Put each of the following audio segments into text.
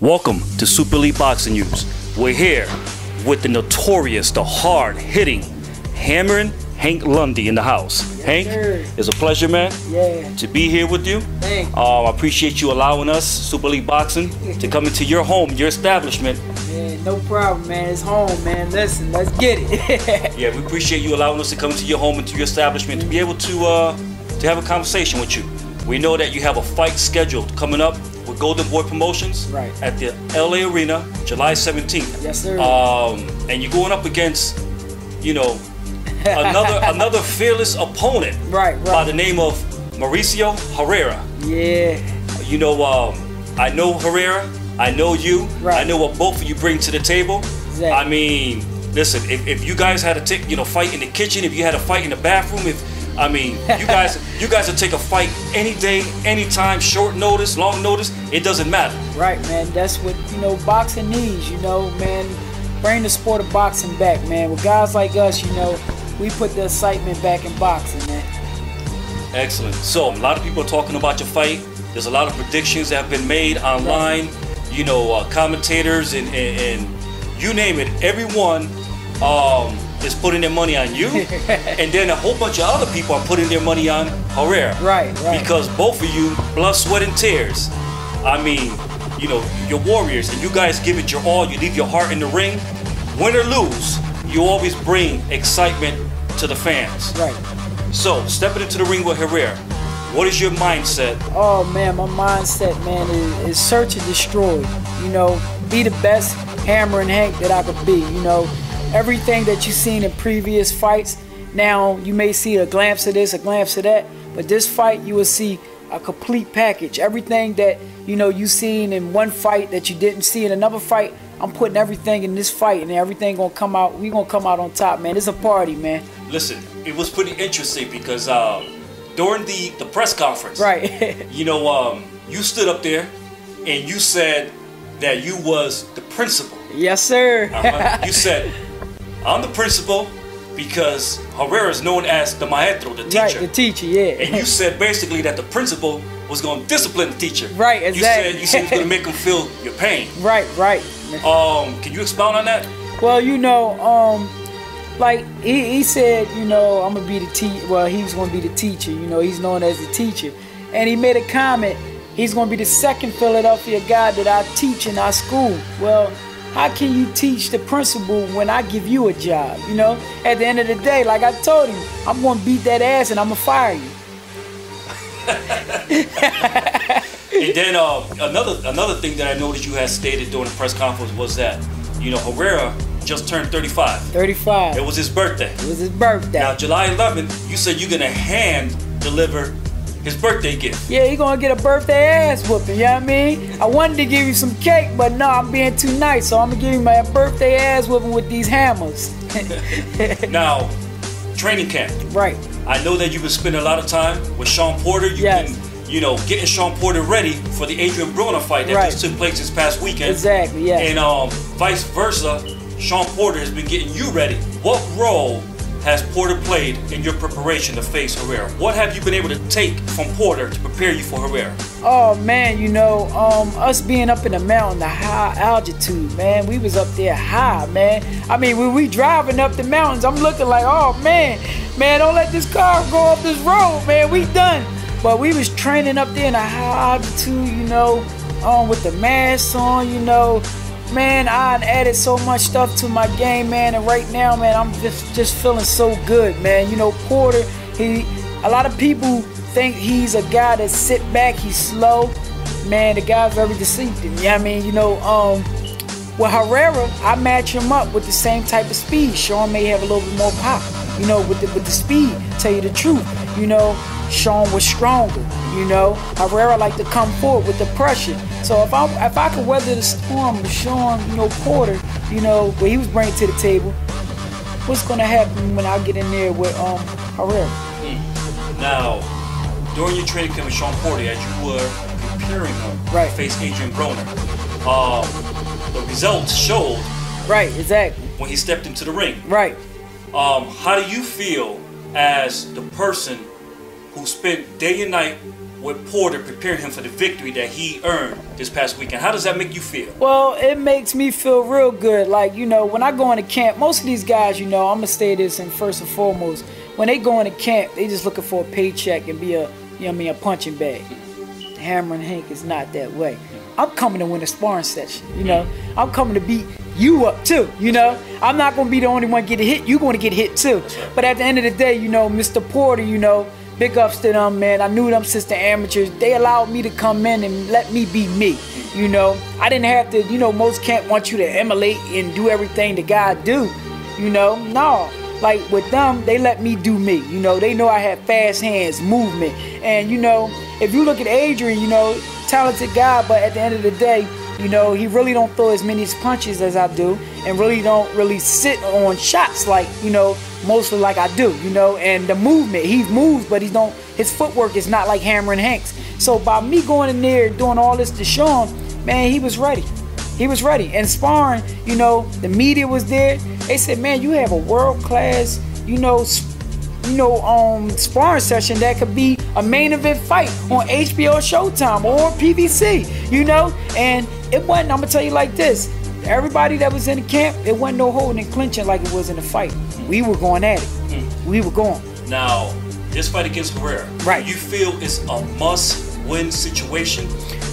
Welcome to Super Elite Boxing News. We're here with the notorious, the hard-hitting, Hammerin Hank Lundy in the house. Yes, Hank, sir. it's a pleasure, man, to be here with you. Thank you. I appreciate you allowing us, Super Elite Boxing, to come into your home, your establishment. Man, no problem, man. It's home, man. Listen, let's get it. Yeah, we appreciate you allowing us to come into your home, into your establishment, to be able to have a conversation with you. We know that you have a fight scheduled coming up with Golden Boy Promotions at the LA Arena, July 17th. Yes, sir. And you're going up against, you know, another fearless opponent by the name of Mauricio Herrera. Yeah. You know, I know Herrera, I know you, I know what both of you bring to the table. Exactly. I mean, listen, if you guys had to take, fight in the kitchen, if you had a fight in the bathroom, you guys will take a fight any day, anytime, short notice, long notice, it doesn't matter. Right, man. That's what, boxing needs, man. Bring the sport of boxing back, man. With guys like us, we put the excitement back in boxing, man. Excellent. So, a lot of people are talking about your fight. There's a lot of predictions that have been made online, commentators and you name it. Everyone is putting their money on you, and then a whole bunch of other people are putting their money on Herrera. Right. Because both of you, blood, sweat, and tears. I mean, you're warriors, and you guys give it your all. You leave your heart in the ring. Win or lose, you always bring excitement to the fans. Right. So, stepping into the ring with Herrera, what is your mindset? Oh, man, my mindset, man, is search and destroy. Be the best Hammerin Hank that I could be, Everything that you've seen in previous fights, now you may see a glimpse of this, a glimpse of that, but this fight you will see a complete package. Everything that you seen in one fight that you didn't see in another fight, I'm putting everything in this fight, and everything gonna come out. We gonna come out on top, man. It's a party, man. Listen, it was pretty interesting because during the press conference, you stood up there and you said that you was the principal. Yes, sir. You said, I'm the principal because Herrera is known as the maestro, the teacher. Right, the teacher, yeah. And you said basically that the principal was going to discipline the teacher. Right, exactly. You said he was going to make him feel your pain. Right. Can you expound on that? Well, like he said, I'm going to be the teacher. Well, he was going to be the teacher. He's known as the teacher. And he made a comment, he's going to be the second Philadelphia guy that I teach in our school. Well, how can you teach the principal when I give you a job? At the end of the day, like I told him, I'm going to beat that ass and I'm going to fire you. And then another thing that I noticed you had stated during the press conference was that, Herrera just turned 35. 35. It was his birthday. It was his birthday. Now, July 11th, you said you're going to hand deliver his birthday gift. Yeah, he gonna get a birthday ass whooping, you know what I mean? I wanted to give you some cake, but no, I'm being too nice, so I'm gonna give you my birthday ass whooping with these hammers. Now, training camp. Right. I know that you've been spending a lot of time with Sean Porter. You've been, getting Sean Porter ready for the Adrian Broner fight that just took place this past weekend. Exactly, yeah. And vice versa, Sean Porter has been getting you ready. What role has Porter played in your preparation to face Herrera? What have you been able to take from Porter to prepare you for Herrera? Oh man, us being up in the mountain, the high altitude, man, we was up there high, man. I mean, when we driving up the mountains, I'm looking like, oh man, don't let this car go off this road, man, we done. But we was training up there in a high altitude, with the mask on, Man, I added so much stuff to my game, man, and right now, man, I'm just feeling so good, man. Porter, a lot of people think he's a guy that sit back, he's slow. Man, the guy's very deceiving, you know what I mean? With Herrera, I match him up with the same type of speed. Sean may have a little bit more pop, with the speed, tell you the truth. Sean was stronger, Herrera like to come forward with the pressure. So if I could weather the storm with Sean, Porter, what he was bringing to the table, what's gonna happen when I get in there with Herrera? Now, during your training camp with Sean Porter, as you were preparing him to face Adrian Broner, the results showed. Right, exactly. When he stepped into the ring. Right. How do you feel as the person who spent day and night with Porter preparing him for the victory that he earned this past weekend. How does that make you feel? Well, it makes me feel real good. Like, you know, when I go into camp, most of these guys, you know, I'm going to say this and first and foremost, when they go into camp, they just looking for a paycheck and be a, you know what I mean, a punching bag. Hammerin Hank is not that way. I'm coming to win a sparring session, you know. I'm coming to beat you up too, you know. I'm not going to be the only one getting hit. You're going to get hit too. But at the end of the day, you know, Mr. Porter, you know, big ups to them, man. I knew them since the amateurs. They allowed me to come in and let me be me, you know. I didn't have to, you know, most can't want you to emulate and do everything the guy do, you know. No. Like with them, they let me do me, you know. They know I have fast hands, movement. And, you know, if you look at Adrian, you know, talented guy, but at the end of the day, you know, he really don't throw as many punches as I do and really don't really sit on shots like, you know, mostly like I do, you know. And the movement, he moves, but his footwork is not like Hammerin Hank's. So by me going in there doing all this to show him, man, he was ready. He was ready. And sparring, you know, the media was there. They said, man, you have a world-class, you know, sparring session that could be a main event fight on HBO Showtime or PVC, you know. And it wasn't, I'm gonna tell you like this, everybody that was in the camp, it wasn't no holding and clinching like it was in the fight. We were going at it. We were going. Now, this fight against Herrera, right, you feel it's a must-win situation?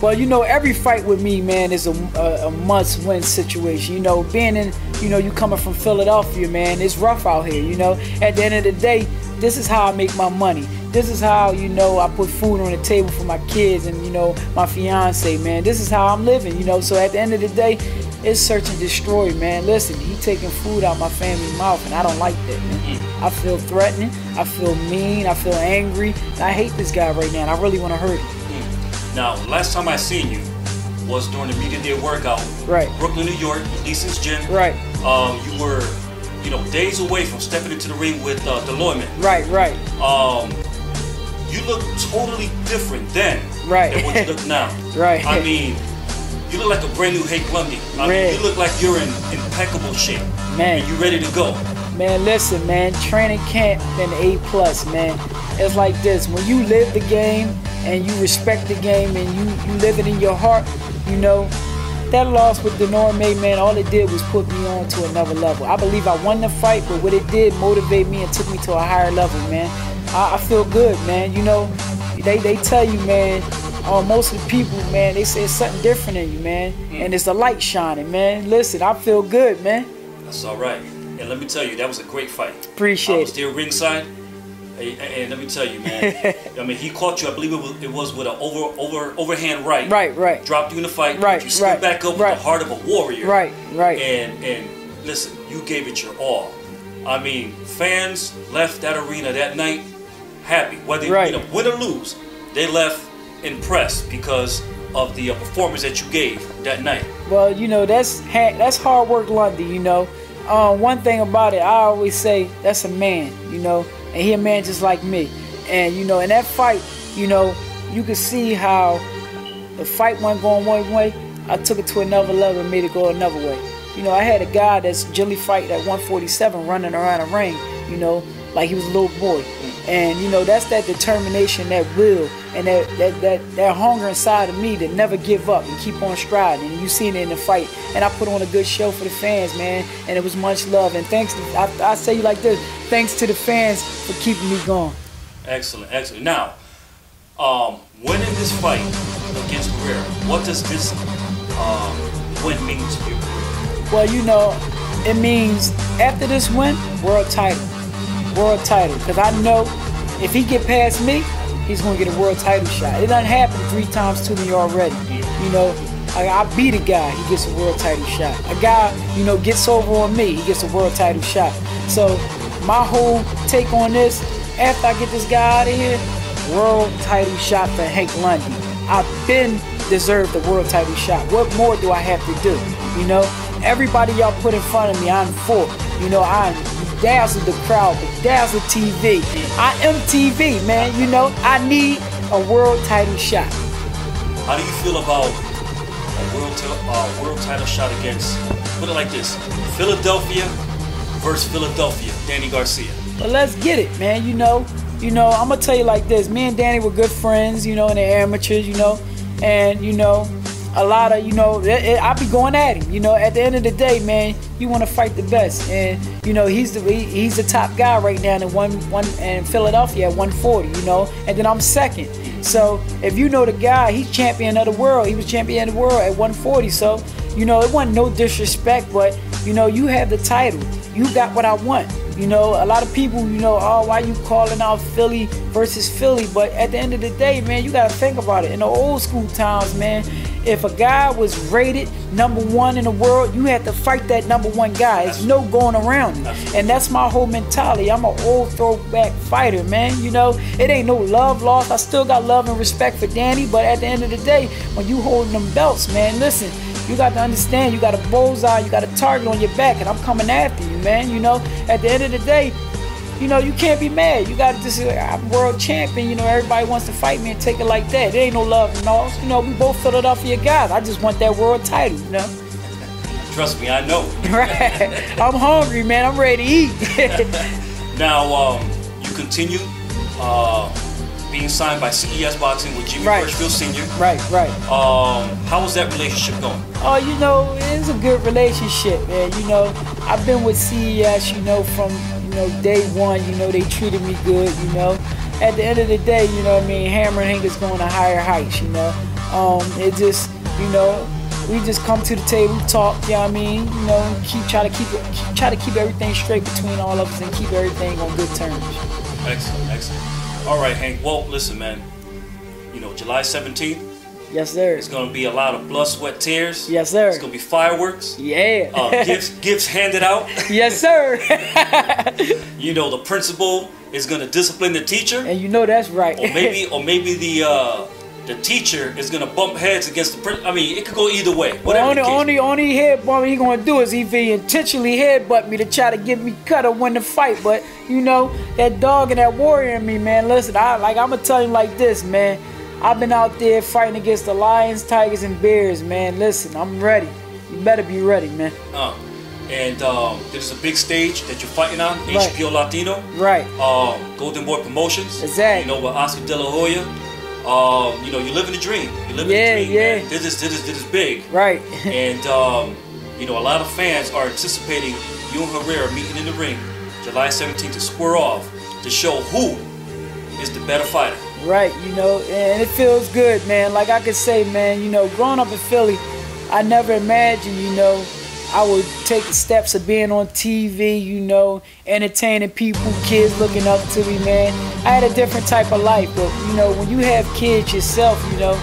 Well, you know, every fight with me, man, is a must-win situation. You know, being in, you know, you coming from Philadelphia, man, it's rough out here, you know. At the end of the day, this is how I make my money. This is how, you know, I put food on the table for my kids and, you know, my fiance, man. This is how I'm living, you know. So at the end of the day, it's search and destroy, man. Listen, he taking food out my family's mouth, and I don't like that, man. I feel threatening. I feel mean. I feel angry. I hate this guy right now, and I really want to hurt him. Now, last time I seen you was during the media day workout, right, Brooklyn, New York, Decent's gym. Right. You were, you know, days away from stepping into the ring with Deloyman. Right, right. You look totally different then, right, than what you look now. Right. I mean, you look like a brand new Hank Lundy. I mean, you look like you're in impeccable shape. Man, and you ready to go. Man, listen, man, training camp been A+, man. It's like this, when you live the game and you respect the game and you live it in your heart, you know, that loss with Denorme, man, all it did was put me on to another level. I believe I won the fight, but what it did motivate me and took me to a higher level, man. I feel good, man. You know, they tell you, man, most of the people, man, they say it's something different in you, man. And it's the light shining, man. Listen, I feel good, man. That's all right. And let me tell you, that was a great fight. Appreciate it. I was there ringside, and let me tell you, man. I mean, he caught you. I believe it was with an overhand right. Right. Dropped you in the fight. Right. You stood back up with the heart of a warrior. Right. And listen, you gave it your all. I mean, fans left that arena that night happy, whether you know, win or lose. They left impressed because of the performance that you gave that night. Well, you know, that's hard work, Lundy. You know. One thing about it, I always say that's a man, you know, and he a man just like me. And, you know, in that fight, you know, you could see how the fight wasn't going one way. I took it to another level and made it go another way. You know, I had a guy that's jelly fight at 147 running around a ring, you know, like he was a little boy. And, you know, that's that determination, that will, and that hunger inside of me to never give up and keep on striding. And you seen it in the fight. And I put on a good show for the fans, man. And it was much love. And thanks to, I say you like this, thanks to the fans for keeping me going. Excellent. Now, winning this fight against Herrera, what does this win mean to you? Well, you know, it means after this win, world title. World title, because I know if he get past me, he's gonna get a world title shot. It done happened 3 times to me already. You know, I beat a guy, he gets a world title shot. A guy, you know, gets over on me, he gets a world title shot. So my whole take on this, after I get this guy out of here, world title shot for Hank Lundy. I've been deserved the world title shot. What more do I have to do? You know, everybody y'all put in front of me, I'm for. You know, I dazzle the crowd, dazzle TV. I am TV, man. You know, I need a world title shot. How do you feel about a world title shot against, put it like this, Philadelphia versus Philadelphia, Danny Garcia? Well, let's get it, man. You know, you know, I'm gonna tell you like this. Me and Danny were good friends, you know, in the amateurs, you know, and you know, a lot of, you know, I be going at him. You know, at the end of the day, man, you want to fight the best, and you know, he's the top guy right now in one in Philadelphia at 140. You know, and then I'm second. So if you know the guy, he's champion of the world. He was champion of the world at 140. So you know, it wasn't no disrespect, but you know, you have the title. You got what I want. You know, a lot of people, you know, oh, why you calling out Philly versus Philly? But at the end of the day, man, you gotta think about it. In the old school times, man, if a guy was rated #1 in the world, you had to fight that #1 guy. There's no going around it. And that's my whole mentality. I'm an old throwback fighter, man. You know, it ain't no love lost. I still got love and respect for Danny, but at the end of the day, when you holding them belts, man, listen, you got to understand, you got a bullseye, you got a target on your back, and I'm coming after you, man. You know, at the end of the day, you know, you can't be mad. You got to just say, I'm world champion. You know, everybody wants to fight me and take it like that. There ain't no love and all. You know, we both Philadelphia guys. I just want that world title, you know. Trust me, I know. Right. I'm hungry, man. I'm ready to eat. Now, you continue being signed by CES Boxing with Jimmy Birchfield Sr. Right. How was that relationship going? Oh, you know, it's a good relationship, man. You know, I've been with CES, you know, from, you know, day one. You know, they treated me good, you know. At the end of the day, you know what I mean, Hammerin is going to higher heights, you know. It just, you know, we just come to the table, talk, you know what I mean, you know, try to keep everything straight between all of us and keep everything on good terms. Excellent. All right, Hank. Well, listen, man. You know, July 17th. Yes, sir. It's gonna be a lot of blood, sweat, tears. Yes, sir. It's gonna be fireworks. Yeah. Gifts handed out. Yes, sir. You know, the principal is gonna discipline the teacher. And you know that's right. Or maybe the teacher is gonna bump heads against the principal. I mean, it could go either way. Whatever. Only head bump he gonna do is if he intentionally headbutt me to try to get me cut or win the fight. But you know, that dog and that warrior in me, man. Listen, I'm gonna tell you like this, man. I've been out there fighting against the lions, tigers, and bears, man. Listen, I'm ready. You better be ready, man. And there's a big stage that you're fighting on, HBO Latino. Right. Golden Boy Promotions. Exactly. You know, with Oscar De La Hoya. You know, you're living the dream. You're living the dream, man. This is big. Right. And you know, a lot of fans are anticipating you and Herrera meeting in the ring July 17th to square off to show who is the better fighter. Right, you know, and it feels good, man. Like I could say, man, you know, growing up in Philly, I never imagined, you know, I would take the steps of being on TV, you know, entertaining people, kids looking up to me, man. I had a different type of life, but, you know, when you have kids yourself, you know,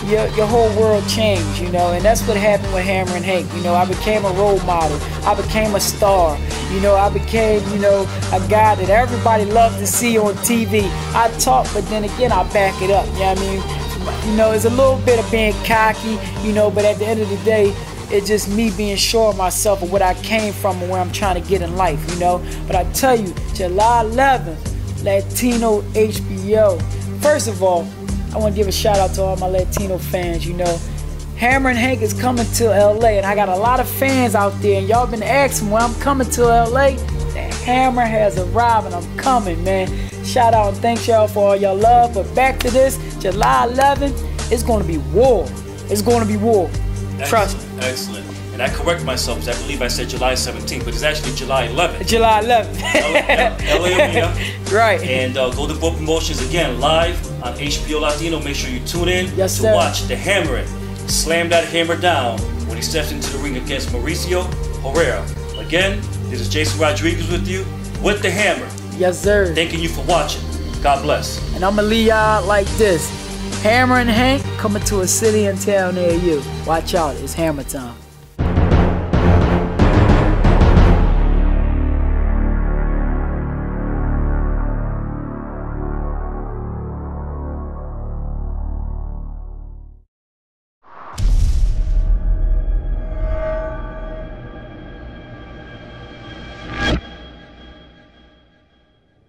your whole world changed, you know, and that's what happened with Hammerin Hank. You know, I became a role model. I became a star. You know, I became, you know, a guy that everybody loved to see on TV. I talk, but then again, I back it up. You know what I mean? You know, it's a little bit of being cocky, you know, but at the end of the day, it's just me being sure of myself and what I came from and where I'm trying to get in life, you know. But I tell you, July 11th, Latino HBO. First of all, I want to give a shout out to all my Latino fans, you know. Hammerin Hank is coming to LA, and I got a lot of fans out there, and y'all been asking when I'm coming to LA. The Hammer has arrived, and I'm coming, man. Shout out and thanks y'all for all your love. But back to this, July 11th, it's going to be war. It's going to be war. Trust me. Excellent. And I correct myself because I believe I said July 17th, but it's actually July 11th. July 11th. LA Arena. Right. And Golden Boy Promotions, again, live on HBO Latino. Make sure you tune in to watch the Hammerin slam that hammer down when he steps into the ring against Mauricio Herrera. Again, this is Jason Rodriguez with you, with the Hammer. Yes, sir. Thanking you for watching. God bless. And I'm going to leave y'all like this. Hammerin Hank coming to a city and town near you. Watch out, it's hammer time.